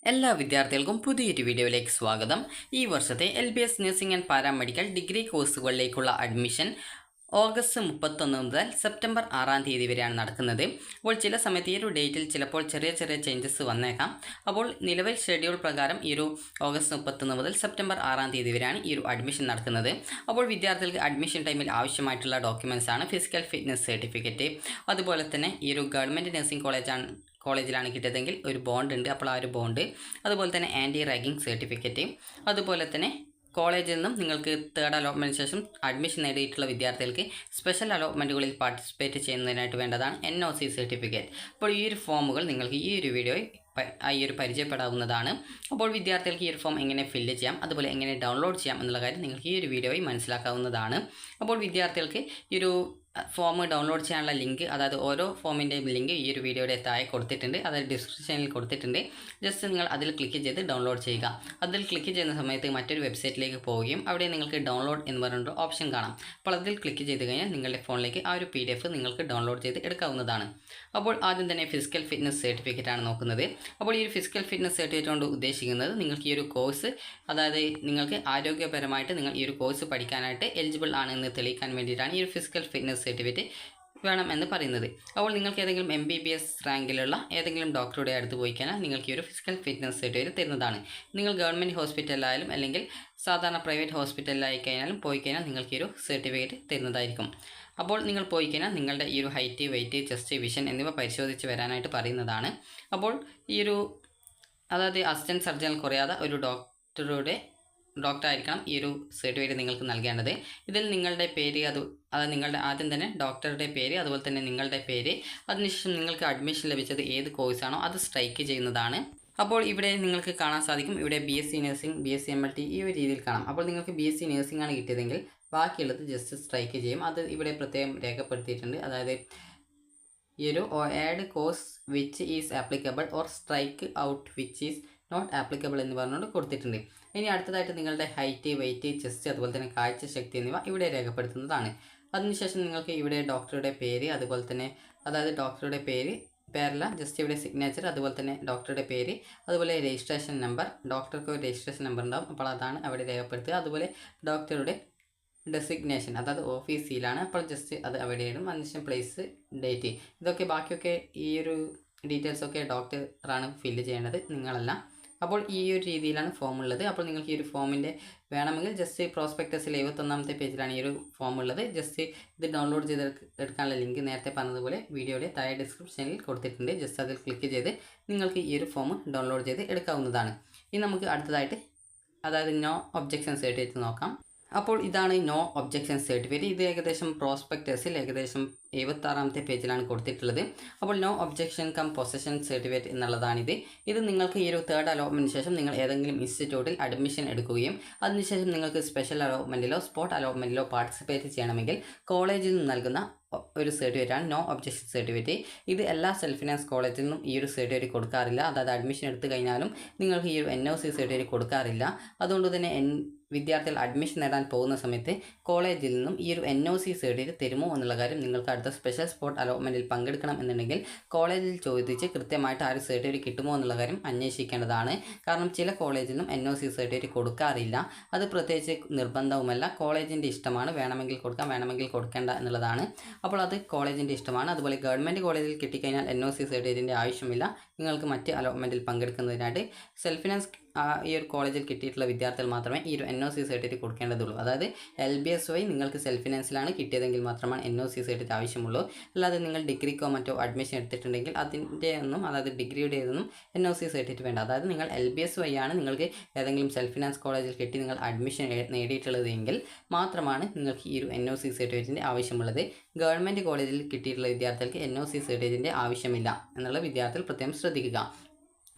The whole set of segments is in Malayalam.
എല്ലാ വിദ്യാർത്ഥികൾക്കും പുതിയൊരു വീഡിയോയിലേക്ക് സ്വാഗതം. ഈ വർഷത്തെ LBS nursing and paramedical degree കോഴ്സുകളിലേക്കുള്ള അഡ്മിഷൻ ഓഗസ്റ്റ് 31 മുതൽ സെപ്റ്റംബർ 6 വരെയാണ് നടക്കുന്നത്. അപ്പോൾ ചില സമയത്ത് ഈ ഒരു ഡേറ്റിൽ ചിലപ്പോൾ ചെറിയ ചേഞ്ചസ് വന്നേക്കാം. അപ്പോൾ നിലവിൽ ഷെഡ്യൂൾ പ്രകാരം ഈ ഒരു ഓഗസ്റ്റ് 31 മുതൽ സെപ്റ്റംബർ 6 വരെയാണ് ഈ ഒരു അഡ്മിഷൻ നടക്കുന്നത്. അപ്പോൾ വിദ്യാർത്ഥികൾക്ക് അഡ്മിഷൻ ടൈമിൽ ആവശ്യമായിട്ടുള്ള ഡോക്യുമെൻറ്റ്സ് ആണ് ഫിസിക്കൽ ഫിറ്റ്നസ് സർട്ടിഫിക്കറ്റ്, അതുപോലെ തന്നെ ഈ ഒരു ഗവൺമെൻറ് നഴ്സിംഗ് കോളേജിലാണ് കിട്ടിയതെങ്കിൽ ഒരു ബോണ്ട് ഉണ്ട്. അപ്പോൾ ആ ഒരു ബോണ്ട്, അതുപോലെ തന്നെ ആൻറ്റി റാഗിംഗ് സർട്ടിഫിക്കറ്റ്, അതുപോലെ തന്നെ കോളേജിൽ നിന്നും നിങ്ങൾക്ക് തേർഡ് അലോട്ട്മെൻറ്റിന് ശേഷം അഡ്മിഷൻ നേടിയിട്ടുള്ള വിദ്യാർത്ഥികൾക്ക് സ്പെഷ്യൽ അലോട്ട്മെൻറ്റുകളിൽ പാർട്ടിസിപ്പേറ്റ് ചെയ്യുന്നതിനായിട്ട് വേണ്ടതാണ് NOC സർട്ടിഫിക്കറ്റ്. അപ്പോൾ ഈ ഒരു ഫോമുകൾ നിങ്ങൾക്ക് ഈ ഒരു വീഡിയോയിൽ പരിചയപ്പെടാവുന്നതാണ്. അപ്പോൾ വിദ്യാർത്ഥികൾക്ക് ഈ ഒരു ഫോം എങ്ങനെ ഫില്ല് ചെയ്യാം, അതുപോലെ എങ്ങനെ ഡൗൺലോഡ് ചെയ്യാം എന്നുള്ള കാര്യം നിങ്ങൾക്ക് ഈ ഒരു വീഡിയോയിൽ മനസ്സിലാക്കാവുന്നതാണ്. അപ്പോൾ വിദ്യാർത്ഥികൾക്ക് ഈ ഒരു ഫോം ഡൗൺലോഡ് ചെയ്യാനുള്ള ലിങ്ക്, അതായത് ഓരോ ഫോമിൻ്റെയും ലിങ്ക് ഈ ഒരു വീഡിയോയുടെ താഴെ കൊടുത്തിട്ടുണ്ട്, അതായത് ഡിസ്ക്രിപ്ഷനിൽ കൊടുത്തിട്ടുണ്ട്. ജസ്റ്റ് നിങ്ങൾ അതിൽ ക്ലിക്ക് ചെയ്ത് ഡൗൺലോഡ് ചെയ്യുക. അതിൽ ക്ലിക്ക് ചെയ്യുന്ന സമയത്ത് മറ്റൊരു വെബ്സൈറ്റിലേക്ക് പോവുകയും അവിടെ നിങ്ങൾക്ക് ഡൗൺലോഡ് എന്ന് പറഞ്ഞൊരു ഓപ്ഷൻ കാണാം. അപ്പോൾ അതിൽ ക്ലിക്ക് ചെയ്ത് കഴിഞ്ഞാൽ നിങ്ങളുടെ ഫോണിലേക്ക് ആ ഒരു PDF നിങ്ങൾക്ക് ഡൗൺലോഡ് ചെയ്ത് എടുക്കാവുന്നതാണ്. അപ്പോൾ ആദ്യം തന്നെ ഫിസിക്കൽ ഫിറ്റ്നസ് സർട്ടിഫിക്കറ്റ് ആണ് നോക്കുന്നത്. അപ്പോൾ ഈ ഒരു ഫിസിക്കൽ ഫിറ്റ്നസ് സർട്ടിഫിക്കറ്റ് കൊണ്ട് ഉദ്ദേശിക്കുന്നത് നിങ്ങൾക്ക് ഈ ഒരു കോഴ്സ്, അതായത് നിങ്ങൾക്ക് ആരോഗ്യപരമായിട്ട് നിങ്ങൾ ഈ ഒരു കോഴ്സ് പഠിക്കാനായിട്ട് എലിജിബിൾ ആണെന്ന് തെളിയിക്കാൻ വേണ്ടിയിട്ടാണ് ഈ ഒരു ഫിസിക്കൽ ഫിറ്റ്നസ് സർട്ടിഫിക്കറ്റ് വേണം എന്ന് പറയുന്നത്. അപ്പോൾ നിങ്ങൾക്ക് ഏതെങ്കിലും MBBS റാങ്കിലുള്ള ഏതെങ്കിലും ഡോക്ടറുടെ അടുത്ത് പോയി കഴിഞ്ഞാൽ നിങ്ങൾക്ക് ഈ ഒരു ഫിസിക്കൽ ഫിറ്റ്നസ് സർട്ടിഫിക്കറ്റ് തരുന്നതാണ്. നിങ്ങൾ ഗവൺമെൻറ് ഹോസ്പിറ്റലിലായാലും അല്ലെങ്കിൽ സാധാരണ പ്രൈവറ്റ് ഹോസ്പിറ്റലിലായി പോയി കഴിഞ്ഞാൽ നിങ്ങൾക്ക് ഈ ഒരു സർട്ടിഫിക്കറ്റ് തരുന്നതായിരിക്കും. അപ്പോൾ നിങ്ങൾ പോയി കഴിഞ്ഞാൽ നിങ്ങളുടെ ഈ ഒരു ഹൈറ്റ്, വെയിറ്റ്, ചെസ്റ്റ്, വിഷൻ എന്നിവ പരിശോധിച്ച് വരാനായിട്ട് പറയുന്നതാണ്. അപ്പോൾ ഈ ഒരു, അതായത് അസിസ്റ്റൻറ്റ് സർജനിൽ കുറയാതെ ഒരു ഡോക്ടറായിരിക്കണം ഈ ഒരു സർട്ടിഫിക്കറ്റ് നിങ്ങൾക്ക് നൽകേണ്ടത്. ഇതിൽ നിങ്ങളുടെ പേര്, അത് നിങ്ങളുടെ ആദ്യം തന്നെ ഡോക്ടറുടെ പേര്, അതുപോലെ തന്നെ നിങ്ങളുടെ പേര്, അതിനുശേഷം നിങ്ങൾക്ക് അഡ്മിഷൻ ലഭിച്ചത് ഏത് കോഴ്സാണോ അത് സ്ട്രൈക്ക് ചെയ്യുന്നതാണ്. അപ്പോൾ ഇവിടെ നിങ്ങൾക്ക് കാണാൻ സാധിക്കും, ഇവിടെ BSc നഴ്സിംഗ്, BSc MLT ഈ ഒരു രീതിയിൽ കാണാം. അപ്പോൾ നിങ്ങൾക്ക് BSc നഴ്സിംഗ് ആണ് കിട്ടിയതെങ്കിൽ ബാക്കിയുള്ളത് ജസ്റ്റ് സ്ട്രൈക്ക് ചെയ്യും. അത് ഇവിടെ പ്രത്യേകം രേഖപ്പെടുത്തിയിട്ടുണ്ട്. അതായത് ഈ ഒരു add course which is applicable or strike out which is not applicable എന്ന് പറഞ്ഞുകൊണ്ട് കൊടുത്തിട്ടുണ്ട്. ഇനി അടുത്തതായിട്ട് നിങ്ങളുടെ ഹൈറ്റ്, വെയിറ്റ്, ചെസ്റ്റ്, അതുപോലെ തന്നെ കാഴ്ചശക്തി എന്നിവ ഇവിടെ രേഖപ്പെടുത്തുന്നതാണ്. അതിനുശേഷം നിങ്ങൾക്ക് ഇവിടെ ഡോക്ടറുടെ പേര്, അതുപോലെ തന്നെ, അതായത് ഡോക്ടറുടെ പേരല്ല, ജസ്റ്റ് ഇവിടെ സിഗ്നേച്ചർ, അതുപോലെ തന്നെ ഡോക്ടറുടെ പേര്, അതുപോലെ രജിസ്ട്രേഷൻ നമ്പർ, ഡോക്ടർക്ക് ഒരു രജിസ്ട്രേഷൻ നമ്പർ ഉണ്ടാകും, അപ്പോൾ അതാണ് അവിടെ രേഖപ്പെടുത്തുക. അതുപോലെ ഡോക്ടറുടെ ഡെസിഗ്നേഷൻ, അതായത് ഓഫീസിലാണ്, അപ്പോൾ ജസ്റ്റ് അത് അവിടെ ഇടും. അതിനുശേഷം പ്ലേസ്, ഡേറ്റ്, ഇതൊക്കെ ബാക്കിയൊക്കെ ഈ ഒരു ഡീറ്റെയിൽസൊക്കെ ഡോക്ടറാണ് ഫില്ല് ചെയ്യേണ്ടത്, നിങ്ങളല്ല. അപ്പോൾ ഈ ഒരു രീതിയിലാണ് ഫോം ഉള്ളത്. അപ്പോൾ നിങ്ങൾക്ക് ഈ ഒരു ഫോമിൻ്റെ വേണമെങ്കിൽ ജസ്റ്റ് പ്രോസ്പെക്ടസിൽ 71ാമത്തെ പേജിലാണ് ഈ ഒരു ഫോം ഉള്ളത്. ജസ്റ്റ് ഇത് ഡൗൺലോഡ് ചെയ്ത് എടുക്കാനുള്ള ലിങ്ക് നേരത്തെ പറഞ്ഞതുപോലെ വീഡിയോയുടെ താഴെ ഡിസ്ക്രിപ്ഷനിൽ കൊടുത്തിട്ടുണ്ട്. ജസ്റ്റ് അതിൽ ക്ലിക്ക് ചെയ്ത് നിങ്ങൾക്ക് ഈ ഒരു ഫോം ഡൗൺലോഡ് ചെയ്ത് എടുക്കാവുന്നതാണ്. ഇനി നമുക്ക് അടുത്തതായിട്ട്, അതായത് നോ ഒബ്ജെക്ഷൻ സർട്ടിഫിക്കറ്റ് നോക്കാം. അപ്പോൾ ഇതാണ് നോ ഒബ്ജെക്ഷൻ സർട്ടിഫിക്കറ്റ്. ഇത് ഏകദേശം പ്രോസ്പെക്ടസിൽ ഏകദേശം 76ാമത്തെ പേജിലാണ് കൊടുത്തിട്ടുള്ളത്. അപ്പോൾ no objection cum possession certificate എന്നുള്ളതാണിത്. ഇത് നിങ്ങൾക്ക് ഈ ഒരു തേർഡ് അലോട്ട്മെൻറ്റിന് ശേഷം നിങ്ങൾ ഏതെങ്കിലും ഇൻസ്റ്റിറ്റ്യൂട്ടിൽ അഡ്മിഷൻ എടുക്കുകയും അതിനുശേഷം നിങ്ങൾക്ക് സ്പെഷ്യൽ അലോട്ട്മെൻറ്റിലോ സ്പോട്ട് അലോട്ട്മെൻറ്റിലോ പാർട്ടിസിപ്പേറ്റ് ചെയ്യണമെങ്കിൽ കോളേജിൽ നിന്ന് നൽകുന്ന ഒരു സർട്ടിഫിക്കറ്റാണ് നോ ഒബ്ജെക്ഷൻ സർട്ടിഫിക്കറ്റ്. ഇത് എല്ലാ സെൽഫ് ഫിനാൻസ് കോളേജിൽ നിന്നും ഈ ഒരു സർട്ടിഫിക്കറ്റ് കൊടുക്കാറില്ല. അതായത് അഡ്മിഷൻ എടുത്തു കഴിഞ്ഞാലും നിങ്ങൾക്ക് ഈ ഒരു NOC സർട്ടിഫിക്കറ്റ് കൊടുക്കാറില്ല. അതുകൊണ്ട് തന്നെ വിദ്യാർത്ഥികൾ അഡ്മിഷൻ നേടാൻ പോകുന്ന സമയത്ത് കോളേജിൽ നിന്നും ഈ ഒരു NOC സർട്ടിഫിക്കറ്റ് തരുമോ എന്നുള്ള കാര്യം നിങ്ങൾക്ക് അടുത്ത സ്പെഷ്യൽ സ്പോട്ട് അലോട്ട്മെൻറ്റിൽ പങ്കെടുക്കണം എന്നുണ്ടെങ്കിൽ കോളേജിൽ ചോദിച്ച് കൃത്യമായിട്ട് ആ ഒരു സർട്ടിഫിക്കറ്റ് കിട്ടുമോ എന്നുള്ള കാര്യം അന്വേഷിക്കേണ്ടതാണ്. കാരണം ചില കോളേജിൽ നിന്നും NOC സർട്ടിഫിക്കറ്റ് കൊടുക്കാറില്ല. അത് പ്രത്യേകിച്ച് നിർബന്ധവുമല്ല, കോളേജിൻ്റെ ഇഷ്ടമാണ്. വേണമെങ്കിൽ കൊടുക്കാം, വേണമെങ്കിൽ കൊടുക്കേണ്ട എന്നുള്ളതാണ്. അപ്പോൾ അത് കോളേജിൻ്റെ ഇഷ്ടമാണ്. അതുപോലെ ഗവൺമെൻറ് കോളേജിൽ കിട്ടിക്കഴിഞ്ഞാൽ NOC സർട്ടിഫിക്കറ്റിൻ്റെ ആവശ്യമില്ല. നിങ്ങൾക്ക് മറ്റ് അലോട്ട്മെൻറ്റിൽ പങ്കെടുക്കുന്നതിനായിട്ട് സെൽഫ് ഫിനാൻസ് ഈ ഒരു കോളേജിൽ കിട്ടിയിട്ടുള്ള വിദ്യാർത്ഥികൾ മാത്രമേ ഈ ഒരു NOC സർട്ടിഫിക്കറ്റ് കൊടുക്കേണ്ടതുള്ളൂ. അതായത് LBS വഴി നിങ്ങൾക്ക് സെൽഫ് ഫിനാൻസിലാണ് കിട്ടിയതെങ്കിൽ മാത്രമാണ് NOC സർട്ടിഫിക്കറ്റ് ആവശ്യമുള്ളൂ. അല്ലാതെ നിങ്ങൾ ഡിഗ്രിക്കോ മറ്റോ അഡ്മിഷൻ എടുത്തിട്ടുണ്ടെങ്കിൽ അതിൻ്റെ ഒന്നും, അതായത് ഡിഗ്രിയുടെ ഒന്നും NOC സർട്ടിഫിക്കറ്റ് വേണ്ട. അതായത് നിങ്ങൾ LBS വഴിയാണ് നിങ്ങൾക്ക് ഏതെങ്കിലും സെൽഫ് ഫിനാൻസ് കോളേജിൽ കിട്ടി നിങ്ങൾ അഡ്മിഷൻ നേടിയിട്ടുള്ളതെങ്കിൽ മാത്രമാണ് നിങ്ങൾക്ക് ഈ ഒരു NOC സർട്ടിഫിക്കറ്റിൻ്റെ ആവശ്യമുള്ളത്. ഗവൺമെൻറ് കോളേജിൽ കിട്ടിയിട്ടുള്ള വിദ്യാർത്ഥികൾക്ക് NOC സർട്ടിഫിക്കറ്റിൻ്റെ ആവശ്യമില്ല എന്നുള്ള വിദ്യാർത്ഥികൾ പ്രത്യേകം ശ്രദ്ധിക്കുക.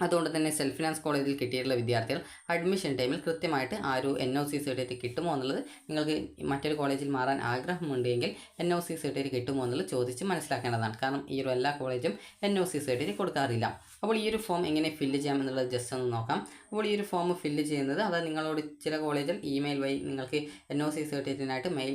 അതുകൊണ്ട് തന്നെ സെൽഫ് ഫിനാൻസ് കോളേജിൽ കിട്ടിയിട്ടുള്ള വിദ്യാർത്ഥികൾ അഡ്മിഷൻ ടൈമിൽ കൃത്യമായിട്ട് ആ ഒരു NOC സർട്ടിഫിക്കറ്റ് കിട്ടുമോ എന്നുള്ളത്, നിങ്ങൾക്ക് മറ്റൊരു കോളേജിൽ മാറാൻ ആഗ്രഹമുണ്ടെങ്കിൽ NOC സർട്ടിഫിക്കറ്റ് കിട്ടുമോ എന്നുള്ളത് ചോദിച്ച് മനസ്സിലാക്കേണ്ടതാണ്. കാരണം ഈ ഒരു എല്ലാ കോളേജും NOC സർട്ടിഫിക്കറ്റ് കൊടുക്കാറില്ല. അപ്പോൾ ഈ ഒരു ഫോം എങ്ങനെ ഫില്ല് ചെയ്യാം എന്നുള്ളത് ജസ്റ്റ് ഒന്ന് നോക്കാം. അപ്പോൾ ഈ ഒരു ഫോം ഫില്ല് ചെയ്യുന്നത് അതായത് നിങ്ങളോട് ചില കോളേജിൽ ഇമെയിൽ വഴി നിങ്ങൾക്ക് NOC സർട്ടിഫിക്കറ്റിനായിട്ട് മെയിൽ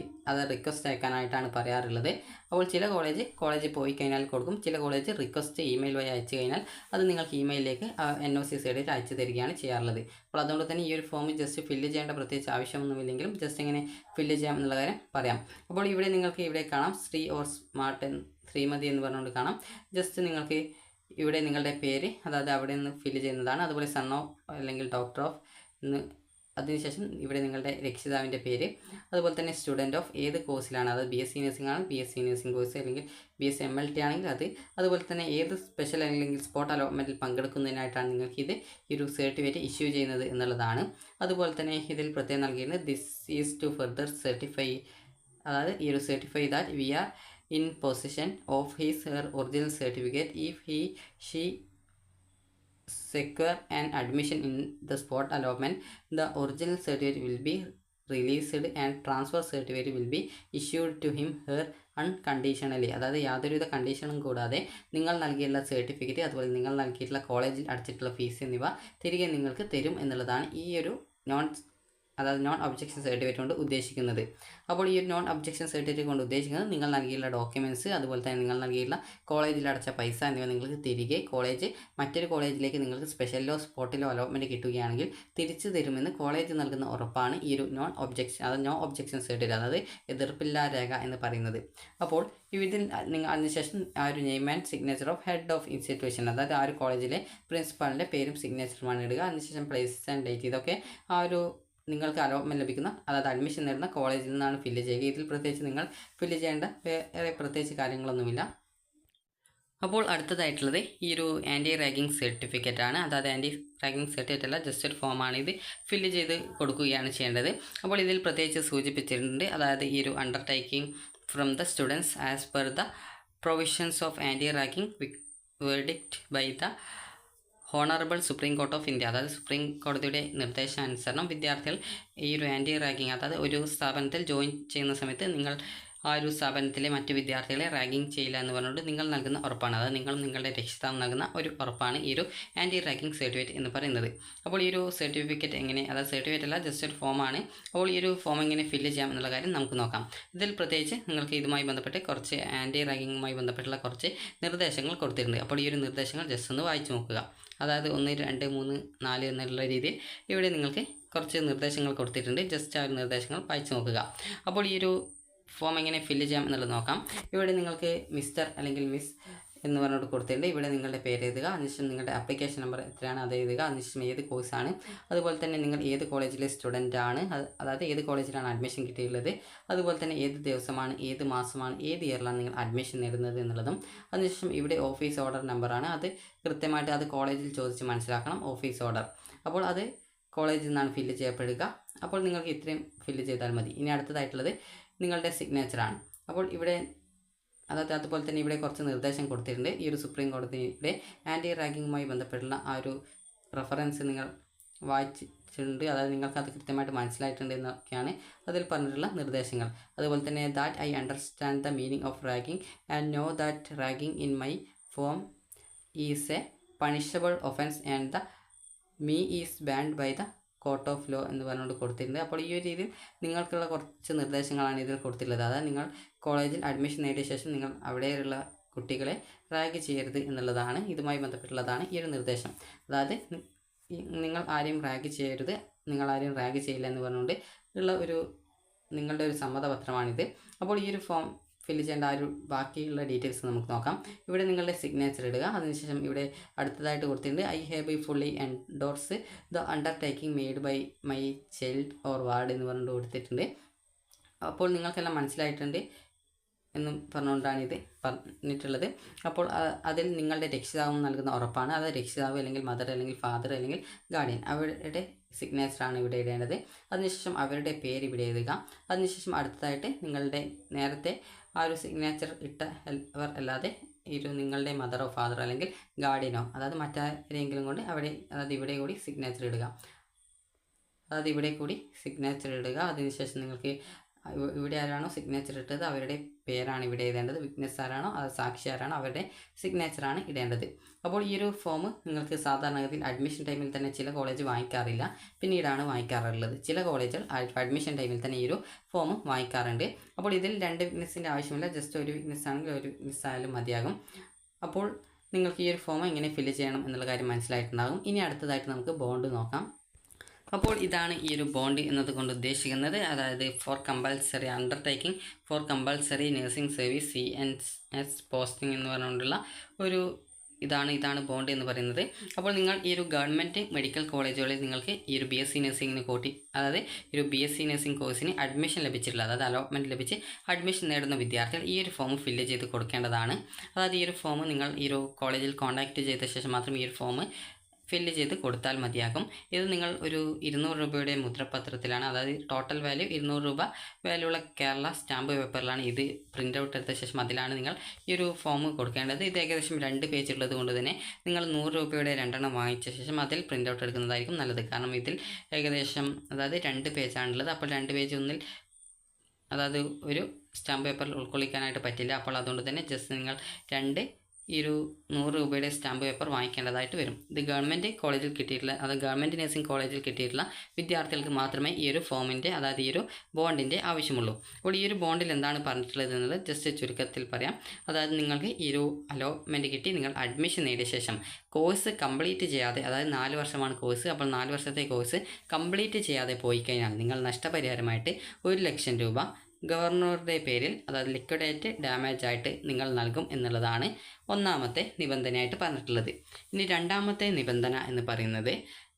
റിക്വസ്റ്റ് അയക്കാനായിട്ടാണ് പറയാറുള്ളത്. അപ്പോൾ ചില കോളേജിൽ പോയി കഴിഞ്ഞാൽ കൊടുക്കും, ചില കോളേജ് റിക്വസ്റ്റ് ഇമെയിൽ വഴി അയച്ചു കഴിഞ്ഞാൽ അത് നിങ്ങൾക്ക് ഇമെയിലിലേക്ക് NOC സർട്ടിഫിക്കറ്റ് അയച്ചു തരികയാണ് ചെയ്യാറുള്ളത്. അപ്പോൾ അതുകൊണ്ട് തന്നെ ഈ ഒരു ഫോം ജസ്റ്റ് ഫില്ല് ചെയ്യേണ്ട പ്രത്യേകിച്ച് ആവശ്യമൊന്നുമില്ലെങ്കിലും ജസ്റ്റ് എങ്ങനെ ഫില്ല് ചെയ്യാം എന്നുള്ള കാര്യം പറയാം. അപ്പോൾ ഇവിടെ നിങ്ങൾക്ക് ഇവിടെ കാണാം ശ്രീ ഓർ സ്മാർട്ട് ശ്രീമതി എന്ന് പറഞ്ഞുകൊണ്ട് കാണാം. ജസ്റ്റ് നിങ്ങൾക്ക് ഇവിടെ നിങ്ങളുടെ പേര് അതായത് അവിടെ നിന്ന് ഫില്ല് ചെയ്യുന്നതാണ്. അതുപോലെ സൺ ഓഫ് അല്ലെങ്കിൽ ഡോക്ടർ ഓഫ് എന്ന്, അതിനുശേഷം ഇവിടെ നിങ്ങളുടെ രക്ഷിതാവിൻ്റെ പേര്, അതുപോലെ തന്നെ സ്റ്റുഡൻറ്റ് ഓഫ് ഏത് കോഴ്സിലാണ്, അതായത് BSc നഴ്സിംഗ് ആണ് BSc നഴ്സിംഗ് കോഴ്സ്, അല്ലെങ്കിൽ BSc MLT ആണെങ്കിൽ അത്, അതുപോലെ തന്നെ ഏത് സ്പെഷ്യൽ അല്ലെങ്കിൽ സ്പോട്ട് അലോട്ട്മെൻറ്റിൽ പങ്കെടുക്കുന്നതിനായിട്ടാണ് നിങ്ങൾക്ക് ഈ ഒരു സർട്ടിഫിക്കറ്റ് ഇഷ്യൂ ചെയ്യുന്നത് എന്നുള്ളതാണ്. അതുപോലെ തന്നെ ഇതിൽ പ്രത്യേകം നൽകിയിരുന്നത് this is to further certify, അതായത് ഈ ഒരു certify that we are in possession of his her original certificate if she secure an admission in the spot allotment, the original certificate will be released and transfer certificate will be issued to him her unconditionally, അതായത് യാതൊരുവിധ കണ്ടീഷനും കൂടാതെ നിങ്ങൾ നൽകിയിട്ടുള്ള സർട്ടിഫിക്കറ്റ് അതുപോലെ നിങ്ങൾ നൽകിയിട്ടുള്ള കോളേജിൽ അടച്ചിട്ടുള്ള ഫീസ് എന്നിവ തിരികെ നിങ്ങൾക്ക് തരും എന്നുള്ളതാണ് ഈ ഒരു നോൺ ഒബ്ജക്ഷൻ സർട്ടിഫിക്കറ്റ് കൊണ്ട് ഉദ്ദേശിക്കുന്നത്. അപ്പോൾ ഈ ഒരു നോൺ ഒബ്ജക്ഷൻ സർട്ടിഫിക്കറ്റ് കൊണ്ട് ഉദ്ദേശിക്കുന്നത് നിങ്ങൾ നൽകിയുള്ള ഡോക്യുമെൻറ്റ്സ് അതുപോലെ തന്നെ നിങ്ങൾ നൽകിയുള്ള കോളേജിൽ അടച്ച പൈസ എന്നിവ നിങ്ങൾക്ക് തിരികെ മറ്റൊരു കോളേജിലേക്ക് നിങ്ങൾക്ക് സ്പെഷ്യലോ സ്പോട്ടിലോ അലോട്ട്മെൻറ്റ് കിട്ടുകയാണെങ്കിൽ തിരിച്ചു തരുമെന്ന് കോളേജ് നൽകുന്ന ഉറപ്പാണ് ഈ ഒരു നോ ഒബ്ജക്ഷൻ സർട്ടിഫിക്കറ്റ്, അതായത് എതിർപ്പില്ലാ രേഖ എന്ന് പറയുന്നത്. അപ്പോൾ ഇതിൽ നിങ്ങൾ അതിനുശേഷം ആ ഒരു name and signature of head of institution, അതായത് ആ ഒരു കോളേജിലെ പ്രിൻസിപ്പാളിൻ്റെ പേരും സിഗ്നേച്ചറുമാണ് ഇടുക. അതിനുശേഷം പ്ലേസ് ആൻഡ് ഡേറ്റ്, ഇതൊക്കെ ആ ഒരു നിങ്ങൾക്ക് അലോട്ട്മെൻറ്റ് ലഭിക്കുന്ന അതായത് അഡ്മിഷൻ നേടുന്ന കോളേജിൽ നിന്നാണ് ഫില്ല് ചെയ്യുക. ഇതിൽ പ്രത്യേകിച്ച് നിങ്ങൾ ഫില്ല് ചെയ്യേണ്ട വേറെ പ്രത്യേകിച്ച് കാര്യങ്ങളൊന്നുമില്ല. അപ്പോൾ അടുത്തതായിട്ടുള്ളത് ഈ ഒരു ആൻറ്റി റാഗിങ് സർട്ടിഫിക്കറ്റ് ആണ്. അതായത് ആൻറ്റി റാഗിങ് സർട്ടിഫിക്കറ്റ് അല്ല, ജസ്റ്റ് ഒരു ഫോമാണ്. ഇത് ഫില്ല് ചെയ്ത് കൊടുക്കുകയാണ് ചെയ്യേണ്ടത്. അപ്പോൾ ഇതിൽ പ്രത്യേകിച്ച് സൂചിപ്പിച്ചിട്ടുണ്ട്, അതായത് ഈ ഒരു undertaking from the students as per the provisions of anti ragging verdict by the honourable supreme court of India, അതായത് സുപ്രീം കോടതിയുടെ നിർദ്ദേശാനുസരണം വിദ്യാർത്ഥികൾ ഈ ഒരു ആൻറ്റി റാഗിങ്, അതായത് ഒരു സ്ഥാപനത്തിൽ ജോയിൻ ചെയ്യുന്ന സമയത്ത് നിങ്ങൾ ആ ഒരു സ്ഥാപനത്തിലെ മറ്റ് വിദ്യാർത്ഥികളെ റാഗിങ് ചെയ്യില്ല എന്ന് പറഞ്ഞുകൊണ്ട് നിങ്ങൾ നൽകുന്ന ഉറപ്പാണ്, അതായത് നിങ്ങളുടെ രക്ഷിതാവ് നൽകുന്ന ഒരു ഉറപ്പാണ് ഈ ഒരു ആൻറ്റി റാഗിങ് സർട്ടിഫിക്കറ്റ് എന്ന് പറയുന്നത്. അപ്പോൾ ഈ ഒരു സർട്ടിഫിക്കറ്റ് എങ്ങനെ, അതായത് സർട്ടിഫിക്കറ്റ് അല്ല ജസ്റ്റ് ഒരു ഫോമാണ്. അപ്പോൾ ഈ ഒരു ഫോം എങ്ങനെ ഫില്ല് ചെയ്യാം എന്നുള്ള കാര്യം നമുക്ക് നോക്കാം. ഇതിൽ പ്രത്യേകിച്ച് നിങ്ങൾക്ക് ഇതുമായി ബന്ധപ്പെട്ട് കുറച്ച് ആൻറ്റി റാഗിങ്ങുമായി ബന്ധപ്പെട്ടുള്ള കുറച്ച് നിർദ്ദേശങ്ങൾ കൊടുത്തിട്ടുണ്ട്. അപ്പോൾ ഈ ഒരു നിർദ്ദേശങ്ങൾ ജസ്റ്റ് ഒന്ന് വായിച്ചു നോക്കുക. അതായത് 1, 2, 3, 4 എന്നുള്ള രീതിയിൽ ഇവിടെ നിങ്ങൾക്ക് കുറച്ച് നിർദ്ദേശങ്ങൾ കൊടുത്തിട്ടുണ്ട്. ജസ്റ്റ് ആ ഒരു നിർദ്ദേശങ്ങൾ വായിച്ചു നോക്കുക. അപ്പോൾ ഈ ഒരു ഫോം എങ്ങനെ ഫില്ല് ചെയ്യാം എന്നുള്ളത് നോക്കാം. ഇവിടെ നിങ്ങൾക്ക് മിസ്റ്റർ അല്ലെങ്കിൽ മിസ് എന്ന് പറഞ്ഞിട്ട് കൊടുത്തിട്ടുണ്ട്. ഇവിടെ നിങ്ങളുടെ പേര് എഴുതുക, അതിനുശേഷം നിങ്ങളുടെ ആപ്ലിക്കേഷൻ നമ്പർ എത്രയാണ് അത് എഴുതുക, അതിനുശേഷം ഏത് കോഴ്സാണ്, അതുപോലെ തന്നെ നിങ്ങൾ ഏത് കോളേജിലെ സ്റ്റുഡൻ്റ് ആണ്, അതായത് ഏത് കോളേജിലാണ് അഡ്മിഷൻ കിട്ടിയിട്ടുള്ളത്, അതുപോലെ തന്നെ ഏത് ദിവസമാണ്, ഏത് മാസമാണ്, ഏത് ഇയറിലാണ് നിങ്ങൾ അഡ്മിഷൻ നേടുന്നത് എന്നുള്ളതും. അതിനുശേഷം ഇവിടെ ഓഫീസ് ഓർഡർ നമ്പറാണ്, അത് കൃത്യമായിട്ട് അത് കോളേജിൽ ചോദിച്ച് മനസ്സിലാക്കണം. ഓഫീസ് ഓർഡർ, അപ്പോൾ അത് കോളേജിൽ നിന്നാണ് ഫില്ല് ചെയ്യപ്പെടുക. അപ്പോൾ നിങ്ങൾക്ക് ഇത്രയും ഫില്ല് ചെയ്താൽ മതി. ഇനി അടുത്തതായിട്ടുള്ളത് നിങ്ങളുടെ സിഗ്നേച്ചറാണ്. അപ്പോൾ ഇവിടെ അതുപോലെ തന്നെ ഇവിടെ കുറച്ച് നിർദ്ദേശം കൊടുത്തിട്ടുണ്ട്. ഈ ഒരു സുപ്രീം കോടതിയുടെ ആൻറ്റി റാഗിങ്ങുമായി ബന്ധപ്പെട്ടുള്ള ആ ഒരു റെഫറൻസ് നിങ്ങൾ വായിച്ചിട്ടുണ്ട്, അതായത് നിങ്ങൾക്ക് അത് കൃത്യമായിട്ട് മനസ്സിലായിട്ടുണ്ട് എന്നൊക്കെയാണ് അതിൽ പറഞ്ഞിട്ടുള്ള നിർദ്ദേശങ്ങൾ. അതുപോലെ തന്നെ that I understand the meaning of ragging and know that ragging in my form is a punishable offence and the me is banned by the court of law എന്ന് പറഞ്ഞുകൊണ്ട് കൊടുത്തിട്ടുണ്ട്. അപ്പോൾ ഈ ഒരു രീതിയിൽ നിങ്ങൾക്കുള്ള കുറച്ച് നിർദ്ദേശങ്ങളാണ് ഇതിൽ കൊടുത്തിട്ടുള്ളത്. അതായത് നിങ്ങൾ കോളേജിൽ അഡ്മിഷൻ നേടിയ ശേഷം നിങ്ങൾ അവിടെയുള്ള കുട്ടികളെ റാഗ് ചെയ്യരുത് എന്നുള്ളതാണ്, ഇതുമായി ബന്ധപ്പെട്ടുള്ളതാണ് ഈ ഒരു നിർദ്ദേശം. അതായത് നിങ്ങൾ ആരെയും റാഗ് ചെയ്യരുത്, നിങ്ങൾ ആരെയും റാഗ് ചെയ്യില്ല എന്ന് പറഞ്ഞുകൊണ്ട് ഉള്ള നിങ്ങളുടെ ഒരു സമ്മതപത്രമാണിത്. അപ്പോൾ ഈ ഒരു ഫോം ഫില്ല് ചെയ്യേണ്ട ആ ഒരു ബാക്കിയുള്ള ഡീറ്റെയിൽസ് നമുക്ക് നോക്കാം. ഇവിടെ നിങ്ങളുടെ സിഗ്നേച്ചർ ഇടുക. അതിനുശേഷം ഇവിടെ അടുത്തതായിട്ട് കൊടുത്തിട്ടുണ്ട് I have by fully endorse the undertaking made by my child or ward എന്ന് പറഞ്ഞുകൊണ്ട് കൊടുത്തിട്ടുണ്ട്. അപ്പോൾ നിങ്ങൾക്കെല്ലാം മനസ്സിലായിട്ടുണ്ട് എന്നും പറഞ്ഞുകൊണ്ടാണ് ഇത് പറഞ്ഞിട്ടുള്ളത്. അപ്പോൾ അതിൽ നിങ്ങളുടെ രക്ഷിതാവ് നൽകുന്ന ഉറപ്പാണ്, അത് രക്ഷിതാവ് അല്ലെങ്കിൽ മദർ അല്ലെങ്കിൽ ഫാദർ അല്ലെങ്കിൽ ഗാർഡിയൻ അവരുടെ സിഗ്നേച്ചറാണ് ഇവിടെ ഇടേണ്ടത്. അതിനുശേഷം അവരുടെ പേര് ഇവിടെ എഴുതുക. അതിനുശേഷം അടുത്തതായിട്ട് നിങ്ങളുടെ നേരത്തെ ആ ഒരു സിഗ്നേച്ചർ ഇട്ടവർ അല്ലാതെ നിങ്ങളുടെ മദറോ ഫാദറോ അല്ലെങ്കിൽ ഗാർഡിയനോ, അതായത് മറ്റാരെങ്കിലും കൊണ്ട് അതായത് ഇവിടെ കൂടി സിഗ്നേച്ചർ ഇടുക. അതിനുശേഷം നിങ്ങൾക്ക് ഇവിടെ ആരാണോ സിഗ്നേച്ചർ ഇട്ടത് അവരുടെ പേരാണ് ഇവിടെ എഴുതേണ്ടത്. വിറ്റ്നസ് ആരാണോ അത് സാക്ഷി ആരാണോ അവരുടെ സിഗ്നേച്ചറാണ് ഇടേണ്ടത്. അപ്പോൾ ഈ ഒരു ഫോം നിങ്ങൾക്ക് സാധാരണഗതിയിൽ അഡ്മിഷൻ ടൈമിൽ തന്നെ ചില കോളേജ് വാങ്ങിക്കാറില്ല, പിന്നീടാണ് വാങ്ങിക്കാറുള്ളത്. ചില കോളേജുകൾ അഡ്മിഷൻ ടൈമിൽ തന്നെ ഈ ഒരു ഫോം വാങ്ങിക്കാറുണ്ട്. അപ്പോൾ ഇതിൽ 2 വിറ്റ്നസിൻ്റെ ആവശ്യമില്ല, ജസ്റ്റ് ഒരു വിറ്റ്നസ് ആണെങ്കിൽ ഒരു വിറ്റ്നസ് ആയാലും മതിയാകും. അപ്പോൾ നിങ്ങൾക്ക് ഈ ഒരു ഫോം എങ്ങനെ ഫില്ല് ചെയ്യണം എന്നുള്ള കാര്യം മനസ്സിലായിട്ടുണ്ടാകും. ഇനി അടുത്തതായിട്ട് നമുക്ക് ബോണ്ട് നോക്കാം. അപ്പോൾ ഇതാണ് ഈ ഒരു ബോണ്ട് എന്നതുകൊണ്ട് ഉദ്ദേശിക്കുന്നത്. അതായത് for compulsory undertaking for compulsory nursing service CNS posting എന്ന് പറഞ്ഞുകൊണ്ടുള്ള ഒരു ഇതാണ് ബോണ്ട് എന്ന് പറയുന്നത്. അപ്പോൾ നിങ്ങൾ ഈ ഒരു ഗവൺമെൻറ് മെഡിക്കൽ കോളേജുകളിൽ നിങ്ങൾക്ക് ഈ ഒരു BSc നഴ്സിംഗിന് അതായത് ഈ ഒരു BSc നഴ്സിംഗ് കോഴ്സിന് അഡ്മിഷൻ ലഭിച്ചിട്ടുള്ള, അതായത് അലോട്ട്മെൻറ്റ് ലഭിച്ച് അഡ്മിഷൻ നേടുന്ന വിദ്യാർത്ഥികൾ ഈ ഒരു ഫോം ഫില്ല് ചെയ്ത് കൊടുക്കേണ്ടതാണ്. അതായത് ഈ ഒരു ഫോം നിങ്ങൾ ഈ ഒരു കോളേജിൽ കോൺടാക്റ്റ് ചെയ്ത ശേഷം മാത്രം ഈ ഒരു ഫോം ഫില്ല് ചെയ്ത് കൊടുത്താൽ മതിയാകും. ഇത് നിങ്ങൾ ഒരു 200 രൂപയുടെ മുദ്രപത്രത്തിലാണ്, അതായത് ടോട്ടൽ വാല്യൂ 200 രൂപ വാല്യൂ ഉള്ള കേരള സ്റ്റാമ്പ് പേപ്പറിലാണ് ഇത് പ്രിൻ്റ് ഔട്ട് എടുത്ത ശേഷം അതിലാണ് നിങ്ങൾ ഈ ഒരു ഫോം കൊടുക്കേണ്ടത്. ഇത് ഏകദേശം 2 പേജ് ഉള്ളത് കൊണ്ട് തന്നെ നിങ്ങൾ 100 രൂപയുടെ 2 എണ്ണം വാങ്ങിച്ച ശേഷം അതിൽ പ്രിൻ്റ് ഔട്ട് എടുക്കുന്നതായിരിക്കും നല്ലത്. കാരണം ഇതിൽ ഏകദേശം അതായത് 2 പേജാണുള്ളത്. അപ്പോൾ 2 പേജ് ഒന്നിൽ അതായത് ഒരു സ്റ്റാമ്പ് പേപ്പറിൽ ഉൾക്കൊള്ളിക്കാനായിട്ട് പറ്റില്ല. അപ്പോൾ അതുകൊണ്ട് തന്നെ ജസ്റ്റ് നിങ്ങൾ 2 ഈ ഒരു 100 രൂപയുടെ സ്റ്റാമ്പ് പേപ്പർ വാങ്ങിക്കേണ്ടതായിട്ട് വരും. ഇത് ഗവൺമെൻറ് കോളേജിൽ കിട്ടിയിട്ടുള്ള, അതായത് ഗവൺമെൻറ് നഴ്സിംഗ് കോളേജിൽ കിട്ടിയിട്ടുള്ള വിദ്യാർത്ഥികൾക്ക് മാത്രമേ ഈ ഒരു ഫോമിൻ്റെ, അതായത് ഈ ഒരു ബോണ്ടിൻ്റെ ആവശ്യമുള്ളൂ. അപ്പോൾ ഈ ഒരു ബോണ്ടിൽ എന്താണ് പറഞ്ഞിട്ടുള്ളത് എന്നത് ജസ്റ്റ് ചുരുക്കത്തിൽ പറയാം. അതായത് നിങ്ങൾക്ക് ഈ ഒരു അലോട്ട്മെൻറ്റ് കിട്ടി, നിങ്ങൾ അഡ്മിഷൻ നേടിയ ശേഷം കോഴ്സ് കംപ്ലീറ്റ് ചെയ്യാതെ, അതായത് 4 വർഷമാണ് കോഴ്സ്, അപ്പോൾ 4 വർഷത്തെ കോഴ്സ് കംപ്ലീറ്റ് ചെയ്യാതെ പോയി കഴിഞ്ഞാൽ നിങ്ങൾ നഷ്ടപരിഹാരമായിട്ട് 1 ലക്ഷം രൂപ ഗവർണറുടെ പേരിൽ, അതായത് ലിക്വിഡേറ്റ് ഡാമേജ് ആയിട്ട് നിങ്ങൾ നൽകും എന്നുള്ളതാണ് ഒന്നാമത്തെ നിബന്ധനയായിട്ട് പറഞ്ഞിട്ടുള്ളത്. ഇനി രണ്ടാമത്തെ നിബന്ധന എന്ന് പറയുന്നത്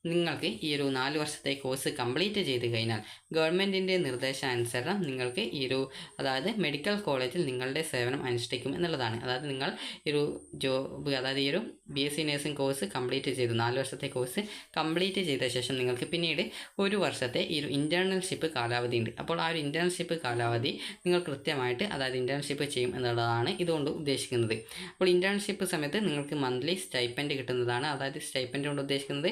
നിങ്ങൾക്ക് ഈ ഒരു 4 വർഷത്തെ കോഴ്സ് കംപ്ലീറ്റ് ചെയ്ത് കഴിഞ്ഞാൽ ഗവൺമെൻറ്റിൻ്റെ നിർദ്ദേശാനുസരണം നിങ്ങൾക്ക് ഈ ഒരു അതായത് മെഡിക്കൽ കോളേജിൽ നിങ്ങളുടെ സേവനം അനുഷ്ഠിക്കും എന്നുള്ളതാണ്. അതായത് നിങ്ങൾ ഈ ഒരു ജോബ്, അതായത് ഈ ഒരു BSc നഴ്സിംഗ് കോഴ്സ് കംപ്ലീറ്റ് ചെയ്തു, 4 വർഷത്തെ കോഴ്സ് കംപ്ലീറ്റ് ചെയ്ത ശേഷം നിങ്ങൾക്ക് പിന്നീട് 1 വർഷത്തെ ഈ ഒരു ഇൻറ്റേൺഷിപ്പ് കാലാവധി ഉണ്ട്. അപ്പോൾ ആ ഒരു ഇൻറ്റേൺഷിപ്പ് കാലാവധി നിങ്ങൾ കൃത്യമായിട്ട് അതായത് ഇൻറ്റേൺഷിപ്പ് ചെയ്യും എന്നുള്ളതാണ് ഇതുകൊണ്ട് ഉദ്ദേശിക്കുന്നത്. അപ്പോൾ ഇൻറ്റേൺഷിപ്പ് സമയത്ത് നിങ്ങൾക്ക് മന്ത്ലി സ്റ്റൈപ്പൻഡ് കിട്ടുന്നതാണ്. അതായത് സ്റ്റൈപ്പൻഡ് കൊണ്ട് ഉദ്ദേശിക്കുന്നത്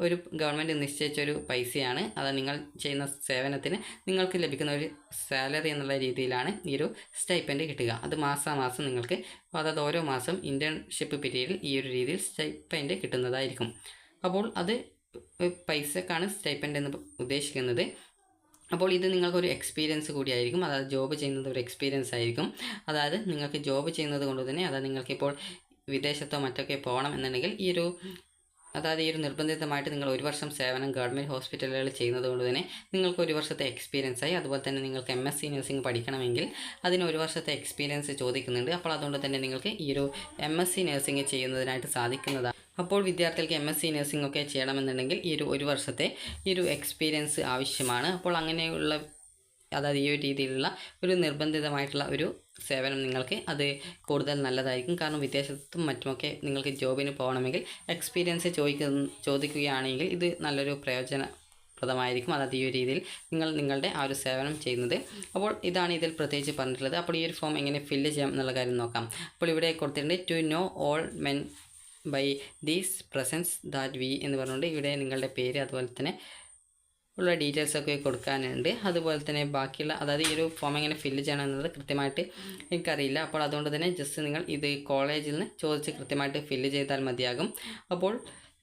ഒരു ഗവൺമെൻറ് നിശ്ചയിച്ചൊരു പൈസയാണ്. അത് നിങ്ങൾ ചെയ്യുന്ന സേവനത്തിന് നിങ്ങൾക്ക് ലഭിക്കുന്ന ഒരു സാലറി എന്നുള്ള രീതിയിലാണ് ഈ ഒരു സ്റ്റൈപ്പൻഡ് കിട്ടുക. അത് മാസം നിങ്ങൾക്ക്, അതായത് ഓരോ മാസം ഇൻറ്റേൺഷിപ്പ് പീരീഡിൽ ഈ ഒരു രീതിയിൽ സ്റ്റൈപ്പൻഡ് കിട്ടുന്നതായിരിക്കും. അപ്പോൾ അത് പൈസക്കാണ് സ്റ്റൈപ്പൻഡ് എന്ന് ഉദ്ദേശിക്കുന്നത്. അപ്പോൾ ഇത് നിങ്ങൾക്കൊരു എക്സ്പീരിയൻസ് കൂടിയായിരിക്കും, അതായത് ജോബ് ചെയ്യുന്നത് ഒരു എക്സ്പീരിയൻസ് ആയിരിക്കും. അതായത് നിങ്ങൾക്ക് ജോബ് ചെയ്യുന്നത് കൊണ്ട് തന്നെ, അതായത് നിങ്ങൾക്കിപ്പോൾ വിദേശത്തോ മറ്റൊക്കെ പോകണം എന്നുണ്ടെങ്കിൽ ഈ ഒരു അതായത് ഈ ഒരു നിർബന്ധിതമായിട്ട് നിങ്ങൾ 1 വർഷം സേവനം ഗവൺമെൻറ് ഹോസ്പിറ്റലുകളിൽ ചെയ്യുന്നത് കൊണ്ട് തന്നെ നിങ്ങൾക്ക് 1 വർഷത്തെ എക്സ്പീരിയൻസ് ആയി. അതുപോലെ തന്നെ നിങ്ങൾക്ക് MSc നഴ്സിംഗ് പഠിക്കണമെങ്കിൽ അതിന് 1 വർഷത്തെ എക്സ്പീരിയൻസ് ചോദിക്കുന്നുണ്ട്. അപ്പോൾ അതുകൊണ്ട് തന്നെ നിങ്ങൾക്ക് ഈ ഒരു MSc നഴ്സിംഗ് ചെയ്യുന്നതിനായിട്ട് സാധിക്കുന്നതാണ്. അപ്പോൾ വിദ്യാർത്ഥികൾക്ക് MSc നഴ്സിംഗ് ഒക്കെ ചെയ്യണമെന്നുണ്ടെങ്കിൽ ഈ ഒരു 1 വർഷത്തെ ഈ ഒരു എക്സ്പീരിയൻസ് ആവശ്യമാണ്. അപ്പോൾ അങ്ങനെയുള്ള അതായത് ഈ ഒരു രീതിയിലുള്ള ഒരു നിർബന്ധിതമായിട്ടുള്ള ഒരു സേവനം നിങ്ങൾക്ക് അത് കൂടുതൽ നല്ലതായിരിക്കും. കാരണം വിദേശത്തും മറ്റുമൊക്കെ നിങ്ങൾക്ക് ജോബിന് പോകണമെങ്കിൽ എക്സ്പീരിയൻസ് ചോദിക്കുകയാണെങ്കിൽ ഇത് നല്ലൊരു പ്രയോജനപ്രദമായിരിക്കും. അതായത് ഈ ഒരു രീതിയിൽ നിങ്ങളുടെ ആ ഒരു സേവനം ചെയ്യുന്നത്. അപ്പോൾ ഇതാണ് ഇതിൽ പ്രത്യേകിച്ച് പറഞ്ഞിട്ടുള്ളത്. അപ്പോൾ ഈ ഒരു ഫോം എങ്ങനെ ഫില്ല് ചെയ്യാം എന്നുള്ള കാര്യം നോക്കാം. അപ്പോൾ ഇവിടെ കൊടുത്തിട്ടുണ്ട് to know all men by these presents that we എന്ന് പറഞ്ഞുകൊണ്ട് ഇവിടെ നിങ്ങളുടെ പേര് അതുപോലെ തന്നെ ഉള്ള ഡീറ്റെയിൽസൊക്കെ കൊടുക്കാനുണ്ട്. അതുപോലെ തന്നെ ബാക്കിയുള്ള, അതായത് ഈ ഒരു ഫോം എങ്ങനെ ഫില്ല് ചെയ്യണം എന്നത് കൃത്യമായിട്ട് എനിക്കറിയില്ല. അപ്പോൾ അതുകൊണ്ട് തന്നെ ജസ്റ്റ് നിങ്ങൾ ഇത് കോളേജിൽ നിന്ന് ചോദിച്ച് കൃത്യമായിട്ട് ഫില്ല് ചെയ്താൽ മതിയാകും. അപ്പോൾ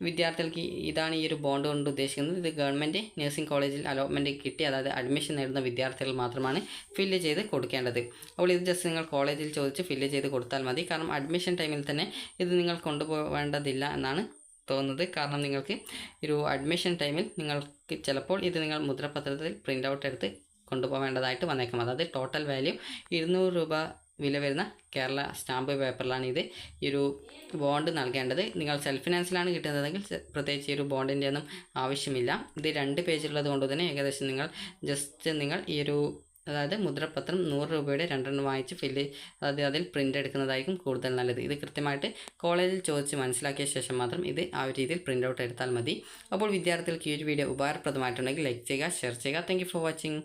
വിദ്യാർത്ഥികൾക്ക് ഇതാണ് ഈ ഒരു ബോണ്ട് കൊണ്ട് ഉദ്ദേശിക്കുന്നത്. ഇത് ഗവൺമെൻറ് നഴ്സിംഗ് കോളേജിൽ അലോട്ട്മെൻറ്റ് കിട്ടി, അതായത് അഡ്മിഷൻ നേടുന്ന വിദ്യാർത്ഥികൾ മാത്രമാണ് ഫില്ല് ചെയ്ത് കൊടുക്കേണ്ടത്. അപ്പോൾ ഇത് ജസ്റ്റ് നിങ്ങൾ കോളേജിൽ ചോദിച്ച് ഫില്ല് ചെയ്ത് കൊടുത്താൽ മതി. കാരണം അഡ്മിഷൻ ടൈമിൽ തന്നെ ഇത് നിങ്ങൾ കൊണ്ടുപോകേണ്ടതില്ല എന്നാണ് തോന്നുന്നത്. കാരണം നിങ്ങൾക്ക് ഒരു അഡ്മിഷൻ ടൈമിൽ നിങ്ങൾക്ക് ചിലപ്പോൾ ഇത് നിങ്ങൾ മുദ്രപത്രത്തിൽ പ്രിൻ്റ് ഔട്ട് എടുത്ത് കൊണ്ടുപോകേണ്ടതായിട്ട് വന്നേക്കാം. അതായത് ടോട്ടൽ വാല്യൂ 200 രൂപ വില വരുന്ന കേരള സ്റ്റാമ്പ് പേപ്പറിലാണ് ഇത് ഈ ഒരു ബോണ്ട് നൽകേണ്ടത്. നിങ്ങൾ സെൽഫ് ഫിനാൻസിലാണ് കിട്ടുന്നതെങ്കിൽ പ്രത്യേകിച്ച് ഈ ഒരു ബോണ്ടിൻ്റെ ഒന്നും ആവശ്യമില്ല. ഇത് 2 പേജുള്ളത് കൊണ്ട് തന്നെ ഏകദേശം നിങ്ങൾ ഈ ഒരു അതായത് മുദ്രപത്രം 100 രൂപയുടെ 2 എണ്ണം വാങ്ങിച്ച് അതായത് അതിൽ പ്രിൻ്റ് എടുക്കുന്നതായിരിക്കും കൂടുതൽ നല്ലത്. ഇത് കൃത്യമായിട്ട് കോളേജിൽ ചോദിച്ച് മനസ്സിലാക്കിയ ശേഷം മാത്രം ഇത് ആ ഒരു രീതിയിൽ പ്രിൻ്റ് ഔട്ട് എടുത്താൽ മതി. അപ്പോൾ വിദ്യാർത്ഥികൾക്ക് ഈ ഒരു വീഡിയോ ഉപകാരപ്രദമായിട്ടുണ്ടെങ്കിൽ ലൈക്ക് ചെയ്യുക, ഷെയർ ചെയ്യുക. Thank you for watching.